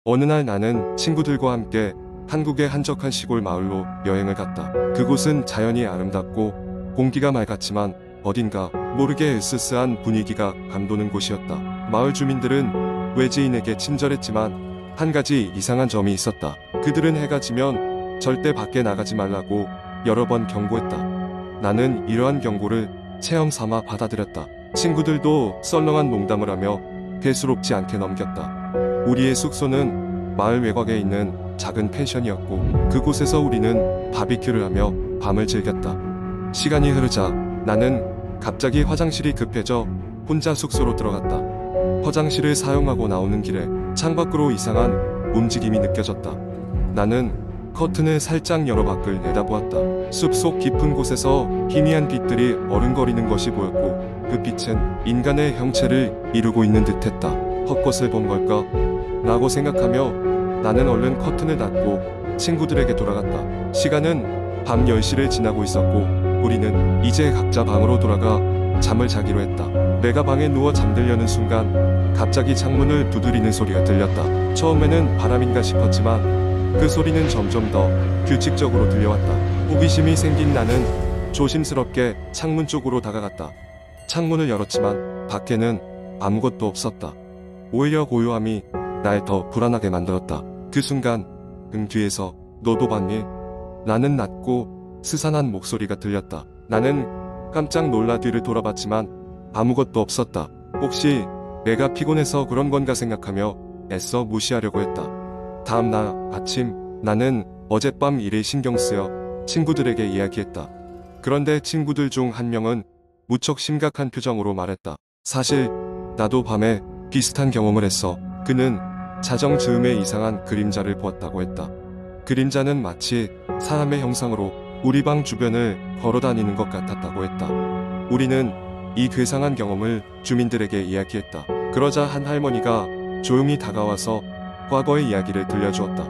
어느 날 나는 친구들과 함께 한국의 한적한 시골 마을로 여행을 갔다. 그곳은 자연이 아름답고 공기가 맑았지만 어딘가 모르게 으스스한 분위기가 감도는 곳이었다. 마을 주민들은 외지인에게 친절했지만 한 가지 이상한 점이 있었다. 그들은 해가 지면 절대 밖에 나가지 말라고 여러 번 경고했다. 나는 이러한 경고를 체험 삼아 받아들였다. 친구들도 썰렁한 농담을 하며 대수롭지 않게 넘겼다. 우리의 숙소는 마을 외곽에 있는 작은 펜션이었고 그곳에서 우리는 바비큐를 하며 밤을 즐겼다. 시간이 흐르자 나는 갑자기 화장실이 급해져 혼자 숙소로 들어갔다. 화장실을 사용하고 나오는 길에 창밖으로 이상한 움직임이 느껴졌다. 나는 커튼을 살짝 열어 밖을 내다보았다. 숲속 깊은 곳에서 희미한 빛들이 어른거리는 것이 보였고 그 빛은 인간의 형체를 이루고 있는 듯했다. 헛것을 본 걸까? 라고 생각하며 나는 얼른 커튼을 닫고 친구들에게 돌아갔다. 시간은 밤 10시를 지나고 있었고 우리는 이제 각자 방으로 돌아가 잠을 자기로 했다. 내가 방에 누워 잠들려는 순간 갑자기 창문을 두드리는 소리가 들렸다. 처음에는 바람인가 싶었지만 그 소리는 점점 더 규칙적으로 들려왔다. 호기심이 생긴 나는 조심스럽게 창문 쪽으로 다가갔다. 창문을 열었지만 밖에는 아무것도 없었다. 오히려 고요함이 날 더 불안하게 만들었다. 그 순간 뒤에서 너도 봤니? 라는 낮고 스산한 목소리가 들렸다. 나는 깜짝 놀라 뒤를 돌아봤지만 아무것도 없었다. 혹시 내가 피곤해서 그런 건가 생각하며 애써 무시하려고 했다. 다음 날 아침 나는 어젯밤 일에 신경 쓰여 친구들에게 이야기했다. 그런데 친구들 중 한 명은 무척 심각한 표정으로 말했다. 사실 나도 밤에 비슷한 경험을 했어. 그는 자정 즈음에 이상한 그림자를 보았다고 했다. 그림자는 마치 사람의 형상으로 우리 방 주변을 걸어다니는 것 같았다고 했다. 우리는 이 괴상한 경험을 주민들에게 이야기했다. 그러자 한 할머니가 조용히 다가와서 과거의 이야기를 들려주었다.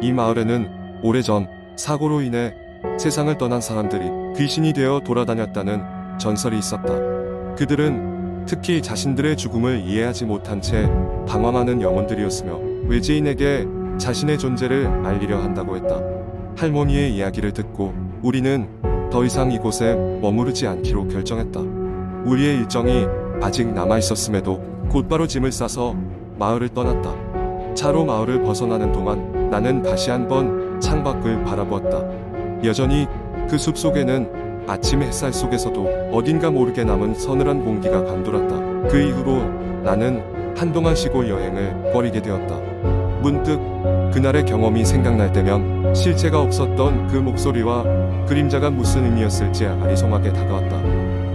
이 마을에는 오래전 사고로 인해 세상을 떠난 사람들이 귀신이 되어 돌아다녔다는 전설이 있었다. 그들은 특히 자신들의 죽음을 이해하지 못한 채 방황하는 영혼들이었으며 외지인에게 자신의 존재를 알리려 한다고 했다. 할머니의 이야기를 듣고 우리는 더 이상 이곳에 머무르지 않기로 결정했다. 우리의 일정이 아직 남아있었음에도 곧바로 짐을 싸서 마을을 떠났다. 차로 마을을 벗어나는 동안 나는 다시 한번 창밖을 바라보았다. 여전히 그 숲속에는 아침 햇살 속에서도 어딘가 모르게 남은 서늘한 공기가 감돌았다. 그 이후로 나는 한동안 시골 여행을 꺼리게 되었다. 문득 그날의 경험이 생각날 때면 실체가 없었던 그 목소리와 그림자가 무슨 의미였을지 아리송하게 다가왔다.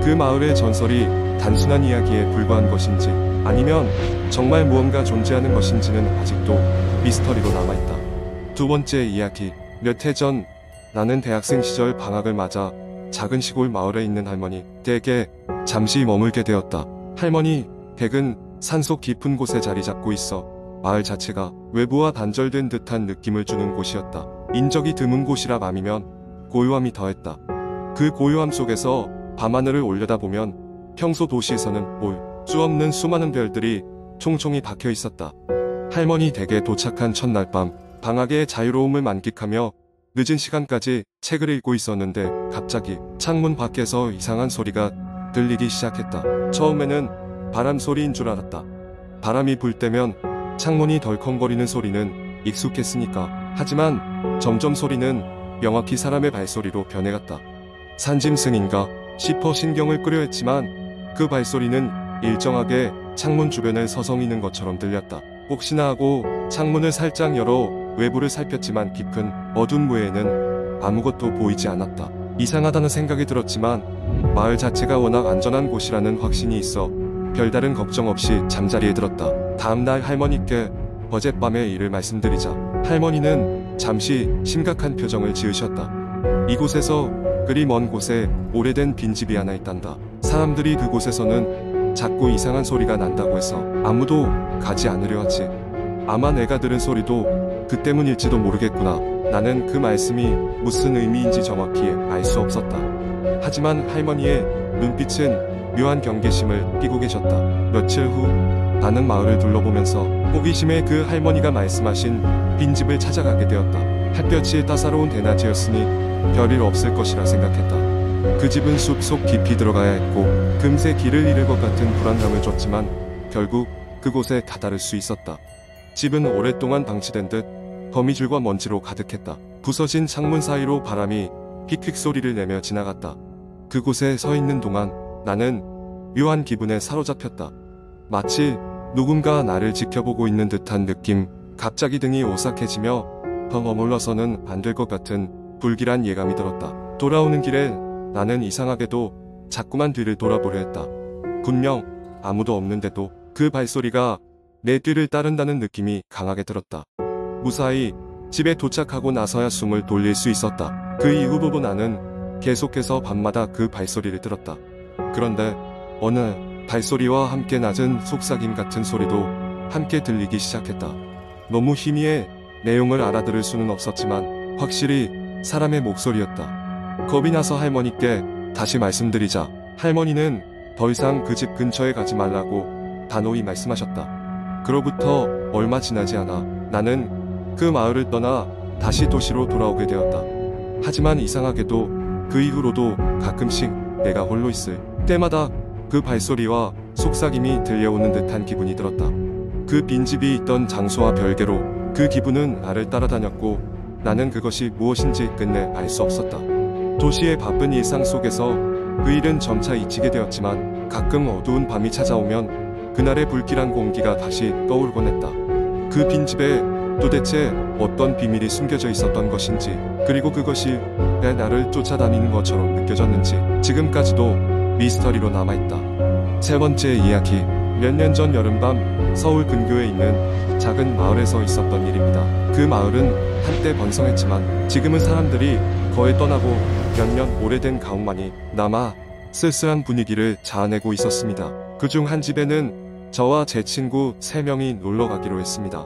그 마을의 전설이 단순한 이야기에 불과한 것인지 아니면 정말 무언가 존재하는 것인지는 아직도 미스터리로 남아있다. 두 번째 이야기. 몇 해 전 나는 대학생 시절 방학을 맞아 작은 시골 마을에 있는 할머니 댁에 잠시 머물게 되었다. 할머니 댁은 산속 깊은 곳에 자리 잡고 있어 마을 자체가 외부와 단절된 듯한 느낌을 주는 곳이었다. 인적이 드문 곳이라 밤이면 고요함이 더했다. 그 고요함 속에서 밤하늘을 올려다보면 평소 도시에서는 볼 수 없는 수많은 별들이 총총히 박혀 있었다. 할머니 댁에 도착한 첫날 밤 방학의 자유로움을 만끽하며 늦은 시간까지 책을 읽고 있었는데 갑자기 창문 밖에서 이상한 소리가 들리기 시작했다. 처음에는 바람 소리인 줄 알았다. 바람이 불 때면 창문이 덜컹거리는 소리는 익숙했으니까. 하지만 점점 소리는 명확히 사람의 발소리로 변해갔다. 산짐승인가 싶어 신경을 끄려 했지만 그 발소리는 일정하게 창문 주변을 서성이는 것처럼 들렸다. 혹시나 하고 창문을 살짝 열어 외부를 살폈지만 깊은 어둠 외에는 아무것도 보이지 않았다. 이상하다는 생각이 들었지만 마을 자체가 워낙 안전한 곳이라는 확신이 있어 별다른 걱정 없이 잠자리에 들었다. 다음날 할머니께 어젯밤의 일을 말씀드리자 할머니는 잠시 심각한 표정을 지으셨다. 이곳에서 그리 먼 곳에 오래된 빈집이 하나 있단다. 사람들이 그곳에서는 자꾸 이상한 소리가 난다고 해서 아무도 가지 않으려 하지. 아마 내가 들은 소리도 그 때문일지도 모르겠구나. 나는 그 말씀이 무슨 의미인지 정확히 알 수 없었다. 하지만 할머니의 눈빛은 묘한 경계심을 띠고 계셨다. 며칠 후 나는 마을을 둘러보면서 호기심에 그 할머니가 말씀하신 빈집을 찾아가게 되었다. 햇볕이 따사로운 대낮이었으니 별일 없을 것이라 생각했다. 그 집은 숲속 깊이 들어가야 했고 금세 길을 잃을 것 같은 불안감을 줬지만 결국 그곳에 다다를 수 있었다. 집은 오랫동안 방치된 듯 거미줄과 먼지로 가득했다. 부서진 창문 사이로 바람이 휙휙 소리를 내며 지나갔다. 그곳에 서 있는 동안 나는 묘한 기분에 사로잡혔다. 마치 누군가 나를 지켜보고 있는 듯한 느낌, 갑자기 등이 오싹해지며 더 머물러서는 안 될 것 같은 불길한 예감이 들었다. 돌아오는 길에 나는 이상하게도 자꾸만 뒤를 돌아보려 했다. 분명 아무도 없는데도 그 발소리가 내 뒤를 따른다는 느낌이 강하게 들었다. 무사히 집에 도착하고 나서야 숨을 돌릴 수 있었다. 그 이후로도 나는 계속해서 밤마다 그 발소리를 들었다. 그런데 어느 날 발소리와 함께 낮은 속삭임 같은 소리도 함께 들리기 시작했다. 너무 희미해 내용을 알아들을 수는 없었지만 확실히 사람의 목소리였다. 겁이 나서 할머니께 다시 말씀드리자 할머니는 더 이상 그 집 근처에 가지 말라고 단호히 말씀하셨다. 그로부터 얼마 지나지 않아 나는 그 마을을 떠나 다시 도시로 돌아오게 되었다. 하지만 이상하게도 그 이후로도 가끔씩 내가 홀로 있을 때마다 그 발소리와 속삭임이 들려오는 듯한 기분이 들었다. 그 빈집이 있던 장소와 별개로 그 기분은 나를 따라다녔고 나는 그것이 무엇인지 끝내 알 수 없었다. 도시의 바쁜 일상 속에서 그 일은 점차 잊히게 되었지만 가끔 어두운 밤이 찾아오면 그날의 불길한 공기가 다시 떠오르곤 했다. 그 빈집에 도대체 어떤 비밀이 숨겨져 있었던 것인지, 그리고 그것이 왜 나를 쫓아다니는 것처럼 느껴졌는지 지금까지도 미스터리로 남아있다. 세 번째 이야기, 몇 년 전 여름밤 서울 근교에 있는 작은 마을에서 있었던 일입니다. 그 마을은 한때 번성했지만 지금은 사람들이 거의 떠나고 몇몇 오래된 가옥만이 남아 쓸쓸한 분위기를 자아내고 있었습니다. 그중 한 집에는 저와 제 친구 3명이 놀러 가기로 했습니다.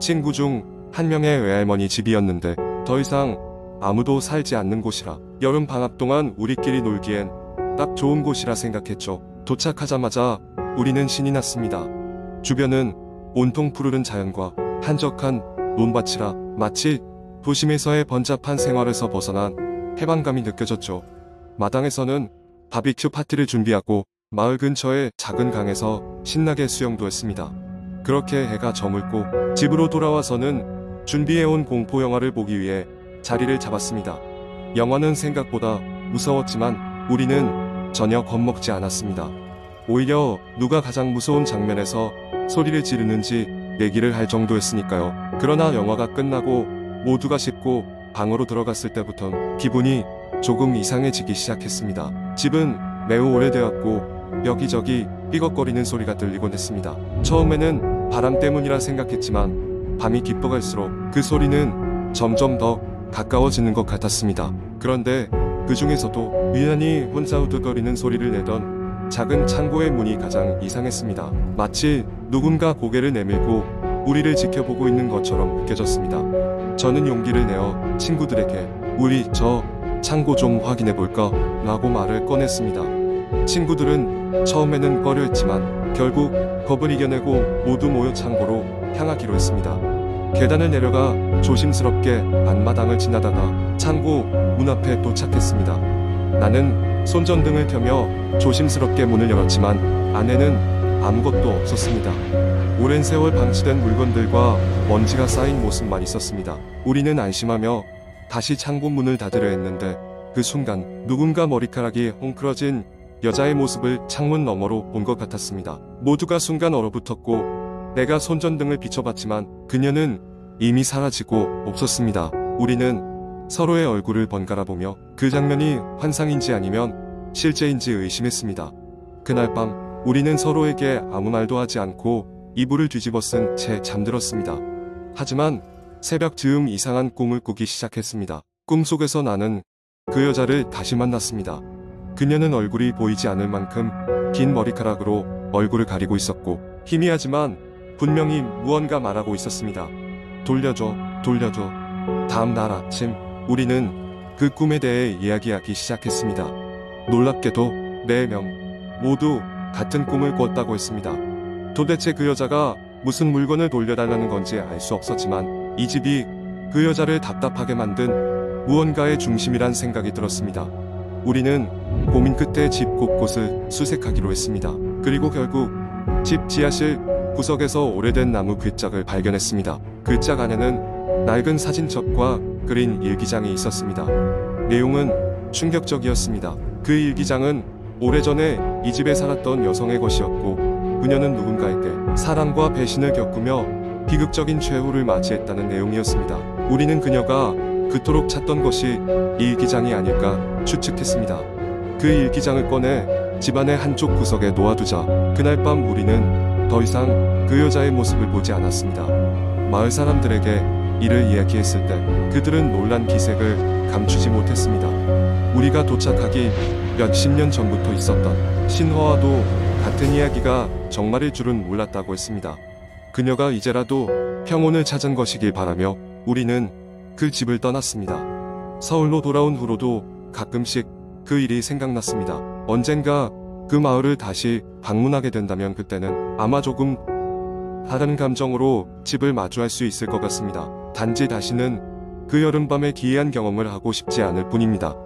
친구 중 한 명의 외할머니 집이었는데 더 이상 아무도 살지 않는 곳이라 여름 방학 동안 우리끼리 놀기엔 딱 좋은 곳이라 생각했죠. 도착하자마자 우리는 신이 났습니다. 주변은 온통 푸르른 자연과 한적한 논밭이라 마치 도심에서의 번잡한 생활에서 벗어난 해방감이 느껴졌죠. 마당에서는 바비큐 파티를 준비하고 마을 근처의 작은 강에서 신나게 수영도 했습니다. 그렇게 해가 저물고 집으로 돌아와서는 준비해온 공포영화를 보기 위해 자리를 잡았습니다. 영화는 생각보다 무서웠지만 우리는 전혀 겁먹지 않았습니다. 오히려 누가 가장 무서운 장면에서 소리를 지르는지 내기를 할 정도였으니까요. 그러나 영화가 끝나고 모두가 씻고 방으로 들어갔을 때부턴 기분이 조금 이상해지기 시작했습니다. 집은 매우 오래되었고 여기저기 삐걱거리는 소리가 들리곤 했습니다. 처음에는 바람 때문이라 생각했지만 밤이 깊어갈수록 그 소리는 점점 더 가까워지는 것 같았습니다. 그런데 그 중에서도 유난히 혼자 우두거리는 소리를 내던 작은 창고의 문이 가장 이상했습니다. 마치 누군가 고개를 내밀고 우리를 지켜보고 있는 것처럼 느껴졌습니다. 저는 용기를 내어 친구들에게 우리 저 창고 좀 확인해볼까? 라고 말을 꺼냈습니다. 친구들은 처음에는 꺼려했지만 결국 겁을 이겨내고 모두 모여 창고로 향하기로 했습니다. 계단을 내려가 조심스럽게 앞마당을 지나다가 창고 문 앞에 도착했습니다. 나는 손전등을 켜며 조심스럽게 문을 열었지만 안에는 아무것도 없었습니다. 오랜 세월 방치된 물건들과 먼지가 쌓인 모습만 있었습니다. 우리는 안심하며 다시 창고 문을 닫으려 했는데 그 순간 누군가 머리카락이 헝클어진 여자의 모습을 창문 너머로 본 것 같았습니다. 모두가 순간 얼어붙었고 내가 손전등을 비춰봤지만 그녀는 이미 사라지고 없었습니다. 우리는 서로의 얼굴을 번갈아 보며 그 장면이 환상인지 아니면 실제인지 의심했습니다. 그날 밤 우리는 서로에게 아무 말도 하지 않고 이불을 뒤집어 쓴 채 잠들었습니다. 하지만 새벽 즈음 이상한 꿈을 꾸기 시작했습니다. 꿈속에서 나는 그 여자를 다시 만났습니다. 그녀는 얼굴이 보이지 않을 만큼 긴 머리카락으로 얼굴을 가리고 있었고 희미하지만 분명히 무언가 말하고 있었습니다. 돌려줘, 돌려줘. 다음 날 아침 우리는 그 꿈에 대해 이야기하기 시작했습니다. 놀랍게도 4명 모두 같은 꿈을 꿨다고 했습니다. 도대체 그 여자가 무슨 물건을 돌려달라는 건지 알 수 없었지만 이 집이 그 여자를 답답하게 만든 무언가의 중심이란 생각이 들었습니다. 우리는 고민 끝에 집 곳곳을 수색하기로 했습니다. 그리고 결국 집 지하실 구석에서 오래된 나무 괴짝을 발견했습니다. 괴짝 안에는 낡은 사진첩과 그린 일기장이 있었습니다. 내용은 충격적이었습니다. 그 일기장은 오래전에 이 집에 살았던 여성의 것이었고 그녀는 누군가에게 사랑과 배신을 겪으며 비극적인 최후를 맞이했다는 내용이었습니다. 우리는 그녀가 그토록 찾던 것이 일기장이 아닐까 추측했습니다. 그 일기장을 꺼내 집안의 한쪽 구석에 놓아두자 그날 밤 우리는 더 이상 그 여자의 모습을 보지 않았습니다. 마을 사람들에게 이를 이야기했을 때 그들은 놀란 기색을 감추지 못했습니다. 우리가 도착하기 몇십 년 전부터 있었던 신화와도 같은 이야기가 정말일 줄은 몰랐다고 했습니다. 그녀가 이제라도 평온을 찾은 것이길 바라며 우리는 그 집을 떠났습니다. 서울로 돌아온 후로도 가끔씩 그 일이 생각났습니다. 언젠가 그 마을을 다시 방문하게 된다면 그때는 아마 조금 다른 감정으로 집을 마주할 수 있을 것 같습니다. 단지 다시는 그 여름밤의 기이한 경험을 하고 싶지 않을 뿐입니다.